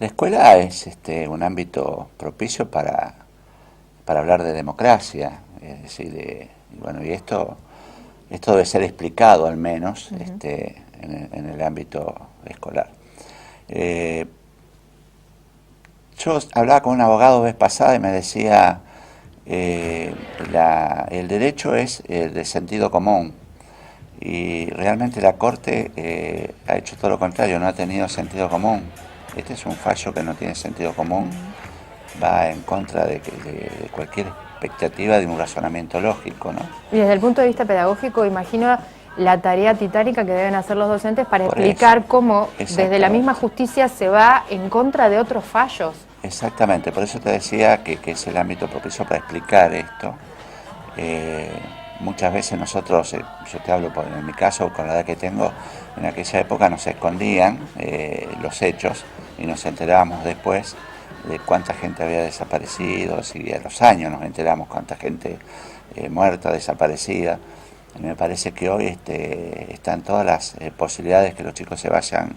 La escuela es un ámbito propicio para hablar de democracia, es decir, y esto debe ser explicado al menos en el ámbito escolar. Eh, yo hablaba con un abogado vez pasada y me decía, el derecho es de sentido común, y realmente la Corte ha hecho todo lo contrario, no ha tenido sentido común. Este es un fallo que no tiene sentido común, va en contra de cualquier expectativa de un razonamiento lógico, ¿no? Y desde el punto de vista pedagógico, imagino la tarea titánica que deben hacer los docentes para Por explicar eso, cómo desde la misma exactamente. justicia se va en contra de otros fallos. Exactamente, por eso te decía que es el ámbito propicio para explicar esto. Eh, Muchas veces nosotros, yo te hablo en mi caso, con la edad que tengo, en aquella época nos escondían los hechos y nos enterábamos después de cuánta gente había desaparecido, y a los años nos enteramos cuánta gente muerta, desaparecida. Me parece que hoy están todas las posibilidades que los chicos se vayan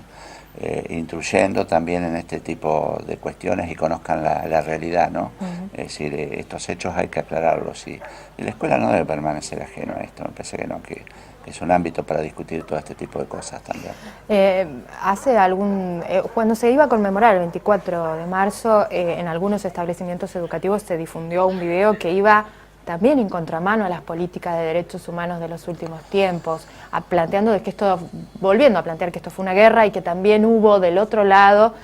instruyendo también en este tipo de cuestiones y conozcan la realidad, ¿no? Es decir, estos hechos hay que aclararlos y la escuela no debe permanecer ajeno a esto, me parece que no, que es un ámbito para discutir todo este tipo de cosas también. Cuando se iba a conmemorar el 24 de marzo, en algunos establecimientos educativos se difundió un video que iba también en contramano a las políticas de derechos humanos de los últimos tiempos, volviendo a plantear que esto fue una guerra y que también hubo del otro lado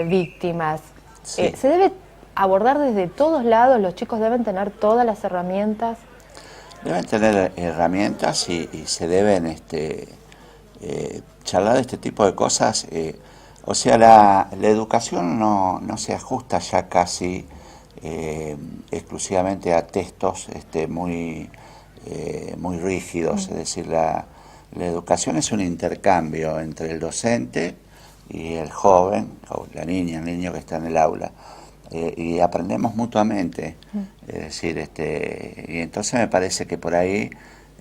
víctimas. Sí. ¿Se debe abordar desde todos lados? ¿Los chicos deben tener todas las herramientas? Deben tener herramientas y se deben charlar de este tipo de cosas. O sea, la educación no se ajusta ya casi exclusivamente a textos muy rígidos. Es decir, la educación es un intercambio entre el docente y el joven, o la niña, el niño que está en el aula. Y aprendemos mutuamente, es decir, y entonces me parece que por ahí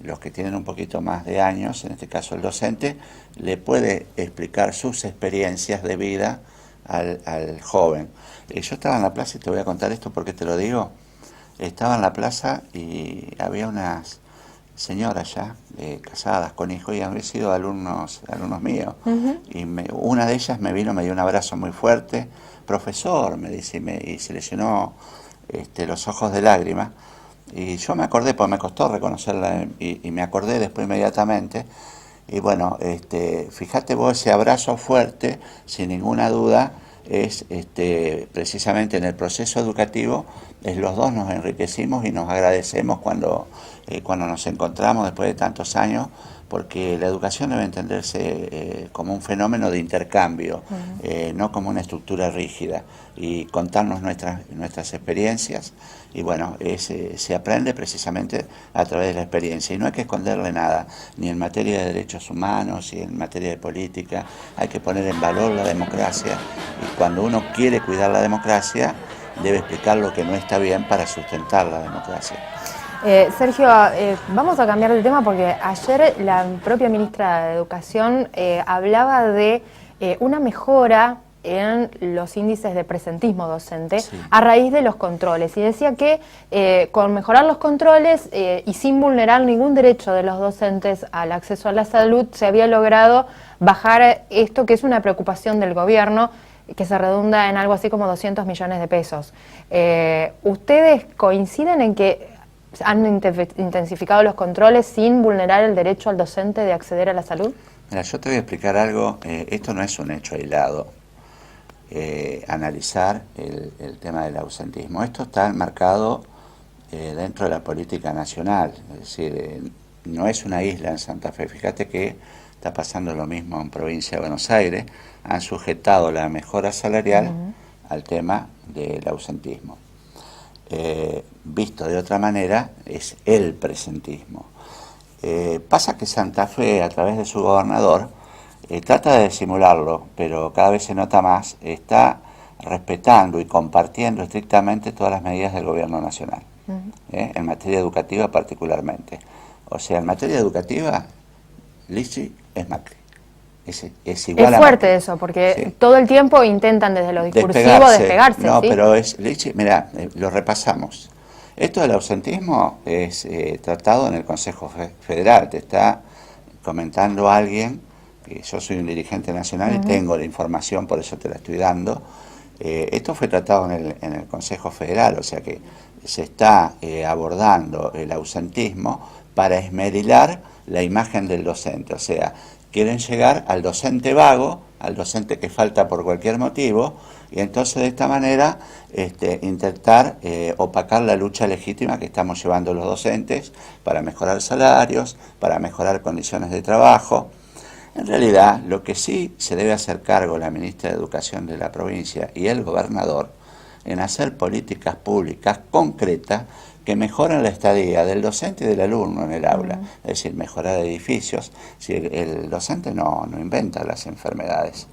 los que tienen un poquito más de años, en este caso el docente, le puede explicar sus experiencias de vida al joven. Yo estaba en la plaza, y te voy a contar esto porque te lo digo, estaba en la plaza y había unas señoras ya, casadas, con hijos, y habían sido alumnos míos. Y una de ellas me dio un abrazo muy fuerte. Profesor, me dice, y se le llenó los ojos de lágrimas. Y yo me acordé, pues me costó reconocerla, y me acordé después inmediatamente. Y bueno, fíjate vos, ese abrazo fuerte, sin ninguna duda, es precisamente en el proceso educativo, los dos nos enriquecimos y nos agradecemos cuando nos encontramos después de tantos años, porque la educación debe entenderse como un fenómeno de intercambio, no como una estructura rígida, y contarnos nuestras experiencias, y bueno, se aprende precisamente a través de la experiencia, y no hay que esconderle nada, ni en materia de derechos humanos, ni en materia de política. Hay que poner en valor la democracia, y cuando uno quiere cuidar la democracia, debe explicar lo que no está bien para sustentar la democracia. Sergio, vamos a cambiar de tema porque ayer la propia ministra de Educación hablaba de una mejora en los índices de presentismo docente a raíz de los controles, y decía que con mejorar los controles y sin vulnerar ningún derecho de los docentes al acceso a la salud se había logrado bajar esto, que es una preocupación del gobierno, que se redunda en algo así como 200 millones de pesos. ¿Ustedes coinciden en que han intensificado los controles sin vulnerar el derecho al docente de acceder a la salud? Mira, yo te voy a explicar algo. Esto no es un hecho aislado. Analizar el tema del ausentismo. Esto está enmarcado dentro de la política nacional. Es decir, no es una isla en Santa Fe. Fíjate que está pasando lo mismo en provincia de Buenos Aires. Han sujetado la mejora salarial al tema del ausentismo. Visto de otra manera, es el presentismo. Pasa que Santa Fe, a través de su gobernador, trata de disimularlo, pero cada vez se nota más, está respetando y compartiendo estrictamente todas las medidas del gobierno nacional, en materia educativa particularmente. O sea, en materia educativa, Lichi es Macri. es igual es a... fuerte eso, porque Sí. todo el tiempo intentan desde lo discursivo despegarse. No, ¿sí? pero mira, lo repasamos. Esto del ausentismo es tratado en el Consejo Federal. Te está comentando alguien, que yo soy un dirigente nacional y tengo la información, por eso te la estoy dando. Esto fue tratado en el Consejo Federal, o sea que se está abordando el ausentismo para esmerilar la imagen del docente. O sea, quieren llegar al docente vago, al docente que falta por cualquier motivo, y entonces de esta manera intentar opacar la lucha legítima que estamos llevando los docentes para mejorar salarios, para mejorar condiciones de trabajo. En realidad, lo que sí se debe hacer cargo la ministra de Educación de la provincia y el gobernador en hacer políticas públicas concretas que mejoren la estadía del docente y del alumno en el aula, es decir, mejorar edificios. Si el docente no inventa las enfermedades,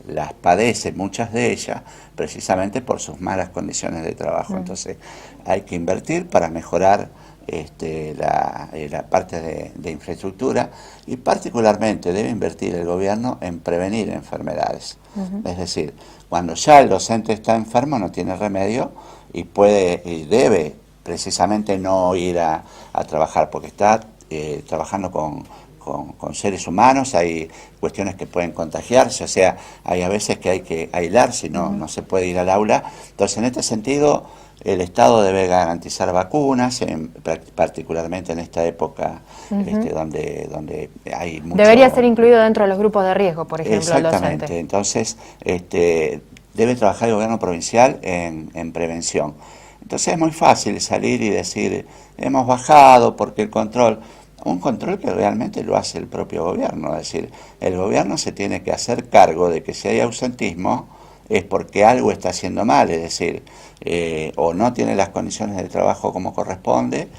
las padece muchas de ellas precisamente por sus malas condiciones de trabajo. Entonces hay que invertir para mejorar la parte de infraestructura, y particularmente debe invertir el gobierno en prevenir enfermedades. Es decir, cuando ya el docente está enfermo no tiene remedio y puede y debe precisamente no ir a trabajar porque está trabajando con seres humanos, hay cuestiones que pueden contagiarse, o sea, hay a veces que hay que aislarse, no se puede ir al aula. Entonces, en este sentido, el Estado debe garantizar vacunas, particularmente en esta época donde hay mucho... Debería ser incluido dentro de los grupos de riesgo, por ejemplo, el Exactamente. docente. Entonces, debe trabajar el gobierno provincial en prevención. Entonces es muy fácil salir y decir, hemos bajado porque el control... Un control que realmente lo hace el propio gobierno, es decir, el gobierno se tiene que hacer cargo de que si hay ausentismo es porque algo está haciendo mal, es decir, o no tiene las condiciones de trabajo como corresponde,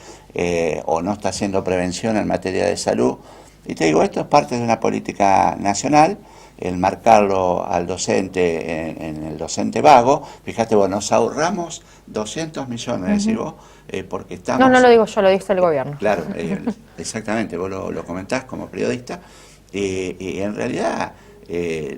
o no está haciendo prevención en materia de salud. Y te digo, esto es parte de una política nacional, el marcarlo al docente en el docente vago. Fíjate vos, nos ahorramos 200 millones, decís vos, porque estamos... No lo digo yo, lo dice el gobierno. Claro, exactamente, vos lo comentás como periodista, y en realidad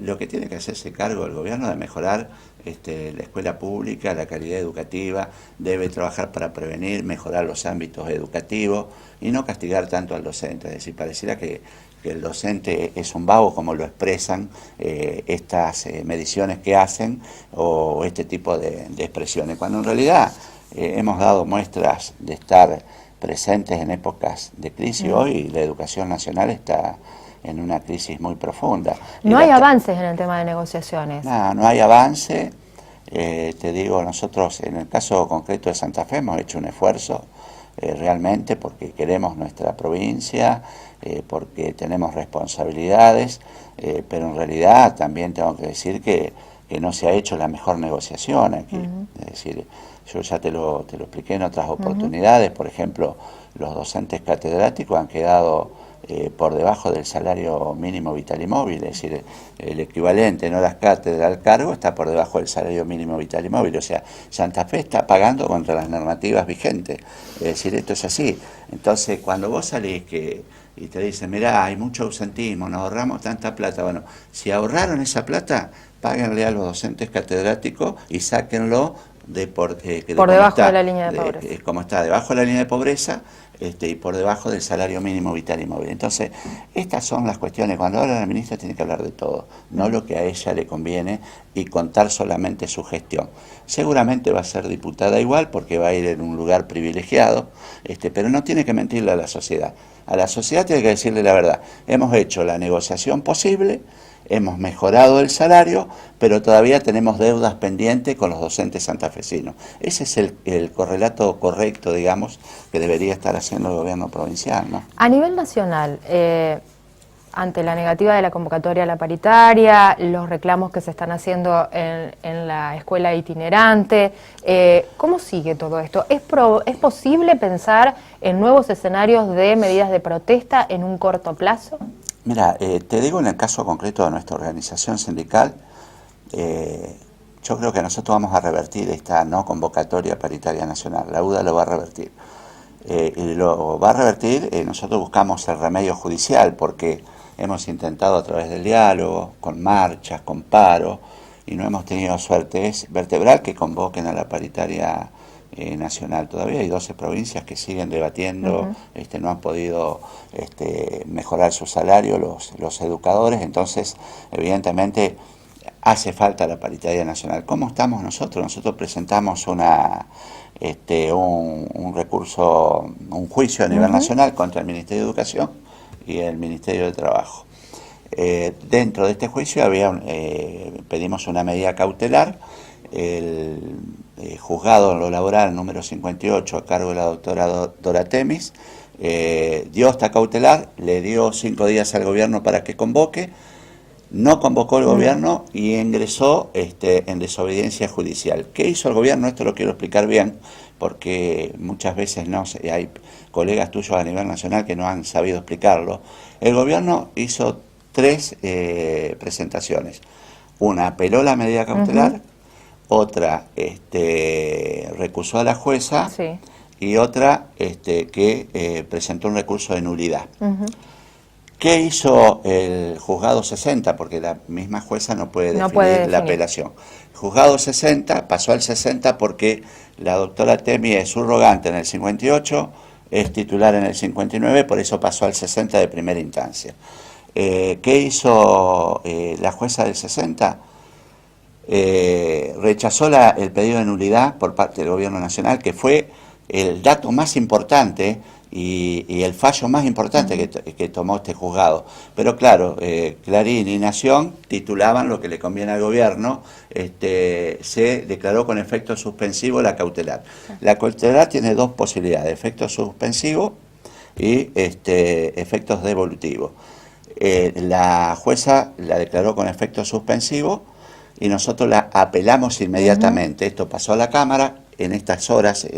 lo que tiene que hacerse cargo el gobierno de mejorar la escuela pública, la calidad educativa, debe trabajar para prevenir, mejorar los ámbitos educativos y no castigar tanto al docente. Es decir, pareciera que el docente es un vago, como lo expresan estas mediciones que hacen o este tipo de expresiones, cuando en realidad hemos dado muestras de estar presentes en épocas de crisis. Hoy la educación nacional está en una crisis muy profunda. No hay avances en el tema de negociaciones. No hay avance. Te digo, nosotros en el caso concreto de Santa Fe hemos hecho un esfuerzo realmente porque queremos nuestra provincia, porque tenemos responsabilidades, pero en realidad también tengo que decir que no se ha hecho la mejor negociación aquí. Es decir, yo ya te lo expliqué en otras oportunidades. Por ejemplo, los docentes catedráticos han quedado por debajo del salario mínimo vital y móvil, es decir, el equivalente en horas cátedra al cargo está por debajo del salario mínimo vital y móvil. O sea, Santa Fe está pagando contra las normativas vigentes. Es decir, esto es así. Entonces, cuando vos salís y te dicen, mirá, hay mucho ausentismo, nos ahorramos tanta plata. Bueno, si ahorraron esa plata, páguenle a los docentes catedráticos y sáquenlo por debajo de la línea de pobreza. Como está debajo de la línea de pobreza y por debajo del salario mínimo vital y móvil. Entonces, estas son las cuestiones. Cuando habla la ministra tiene que hablar de todo, no lo que a ella le conviene y contar solamente su gestión. Seguramente va a ser diputada igual porque va a ir en un lugar privilegiado, pero no tiene que mentirle a la sociedad. A la sociedad tiene que decirle la verdad. Hemos hecho la negociación posible, hemos mejorado el salario, pero todavía tenemos deudas pendientes con los docentes santafesinos. Ese es el correlato correcto, digamos, que debería estar haciendo el gobierno provincial, ¿no? A nivel nacional, ante la negativa de la convocatoria a la paritaria, los reclamos que se están haciendo en la escuela itinerante, ¿cómo sigue todo esto? ¿Es posible pensar en nuevos escenarios de medidas de protesta en un corto plazo? Mira, te digo en el caso concreto de nuestra organización sindical, yo creo que nosotros vamos a revertir esta no convocatoria paritaria nacional, la UDA lo va a revertir. Y lo va a revertir, nosotros buscamos el remedio judicial, porque hemos intentado a través del diálogo, con marchas, con paro, y no hemos tenido suerte. Es vertebral que convoquen a la paritaria nacional. Todavía hay 12 provincias que siguen debatiendo, no han podido mejorar su salario los educadores, entonces evidentemente hace falta la paritaria nacional. ¿Cómo estamos nosotros? Nosotros presentamos un recurso, un juicio a nivel nacional contra el Ministerio de Educación y el Ministerio de Trabajo. Dentro de este juicio pedimos una medida cautelar. El juzgado lo laboral número 58 a cargo de la doctora Dora Temis dio esta cautelar, le dio 5 días al gobierno para que convoque, no convocó el gobierno y ingresó en desobediencia judicial. ¿Qué hizo el gobierno? Esto lo quiero explicar bien, porque muchas veces hay colegas tuyos a nivel nacional que no han sabido explicarlo. El gobierno hizo 3 presentaciones. Una apeló la medida cautelar, otra recusó a la jueza, y otra que presentó un recurso de nulidad. ¿Qué hizo el juzgado 60? Porque la misma jueza no puede definir la apelación. El juzgado 60 pasó al 60 porque la doctora Temi es subrogante en el 58, es titular en el 59, por eso pasó al 60 de primera instancia. ¿Qué hizo la jueza del 60? Rechazó el pedido de nulidad por parte del gobierno nacional, que fue el dato más importante y el fallo más importante que tomó este juzgado. Pero claro, Clarín y Nación titulaban lo que le conviene al gobierno. Se declaró con efecto suspensivo la cautelar. La cautelar tiene 2 posibilidades: efecto suspensivo y efectos devolutivos. La jueza la declaró con efecto suspensivo y nosotros la apelamos inmediatamente. Esto pasó a la Cámara. En estas horas,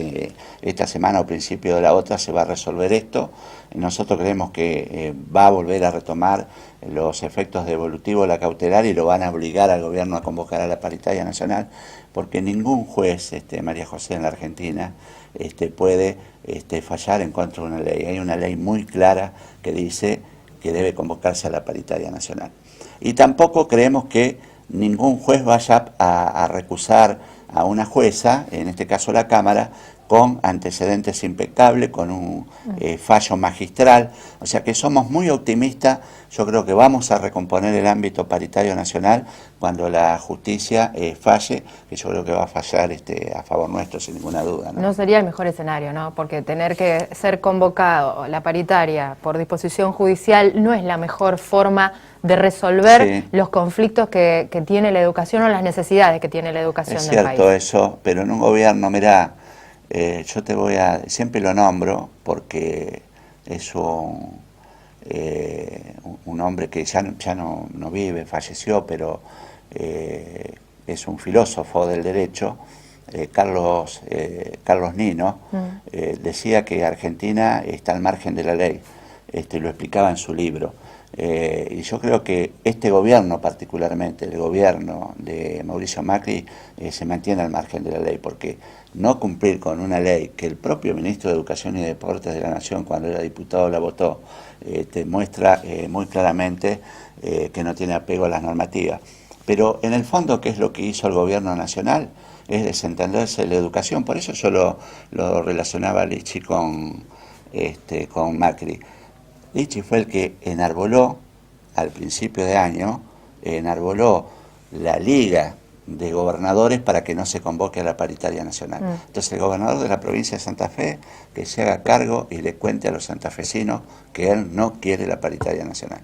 esta semana o principio de la otra, se va a resolver esto. Nosotros creemos que va a volver a retomar los efectos devolutivos de la cautelar y lo van a obligar al gobierno a convocar a la paritaria nacional, porque ningún juez, María José, en la Argentina, puede fallar en contra de una ley. Hay una ley muy clara que dice que debe convocarse a la paritaria nacional. Y tampoco creemos que ningún juez vaya a recusar a una jueza, en este caso la Cámara, con antecedentes impecables, con un fallo magistral. O sea que somos muy optimistas. Yo creo que vamos a recomponer el ámbito paritario nacional cuando la justicia falle, que yo creo que va a fallar a favor nuestro, sin ninguna duda, ¿no? No sería el mejor escenario, ¿no? Porque tener que ser convocado la paritaria por disposición judicial no es la mejor forma de resolver los conflictos que tiene la educación o las necesidades que tiene la educación del país. Es cierto eso, pero en un gobierno, mirá, siempre lo nombro porque es un hombre que ya no vive, falleció, pero es un filósofo del derecho, Carlos Nino, decía que Argentina está al margen de la ley, lo explicaba en su libro. Y yo creo que este gobierno particularmente, el gobierno de Mauricio Macri, se mantiene al margen de la ley, porque no cumplir con una ley que el propio ministro de Educación y Deportes de la Nación, cuando era diputado, la votó, te muestra muy claramente que no tiene apego a las normativas. Pero en el fondo, ¿qué es lo que hizo el gobierno nacional? Es desentenderse de la educación. Por eso yo lo relacionaba a Lichi con Macri. Lichi fue el que enarboló, al principio de año, enarboló la Liga de Gobernadores para que no se convoque a la paritaria nacional. Entonces el gobernador de la provincia de Santa Fe, que se haga cargo y le cuente a los santafesinos que él no quiere la paritaria nacional.